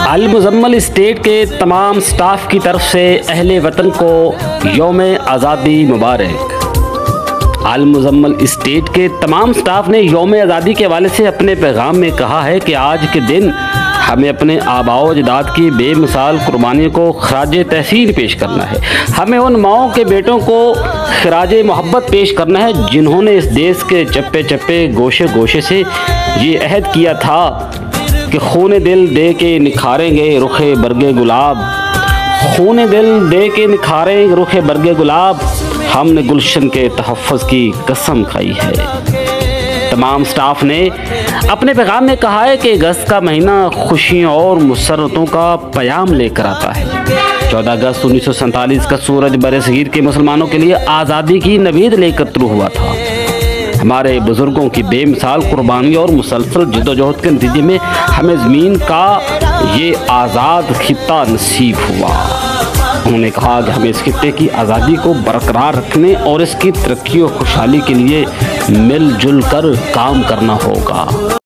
अल मुज़म्मल state के तमाम staff की तरफ से अहले वतन को यौम आज़ादी मुबारक। अल मुज़म्मल स्टेट के तमाम स्टाफ ने यौम आज़ादी के हवाले से अपने पैगाम में कहा है कि आज के दिन हमें अपने आबाओ अजदाद की बेमिसाल कुर्बानियों को खराज तहसीन पेश करना है। हमें उन माओं के बेटों को खराज मोहब्बत पेश करना है जिन्होंने इस देश के चप्पे चप्पे गोशे गोशे से ये अहद किया था कि खून दिल दे के निखारेंगे रुखे बरगे गुलाब। खून दिल दे के निखारेंगे रुखे बरगे गुलाब, हमने गुलशन के तहफ़्फ़ुज़ की कसम खाई है। तमाम स्टाफ ने अपने पैगाम में कहा है कि अगस्त का महीना खुशियों और मुसर्रतों का प्याम लेकर आता है। 14 अगस्त 1947 का सूरज बरसगीर के मुसलमानों के लिए आज़ादी की नवीद लेकर तुलू हुआ था। हमारे बुज़ुर्गों की बेमिसाल कुर्बानी और मुसलसल जद्दोजहद के नतीजे में हमें ज़मीन का ये आज़ाद खित्ता नसीब हुआ। उन्होंने कहा कि हमें इस खित्ते की आज़ादी को बरकरार रखने और इसकी तरक्की और खुशहाली के लिए मिलजुल कर काम करना होगा।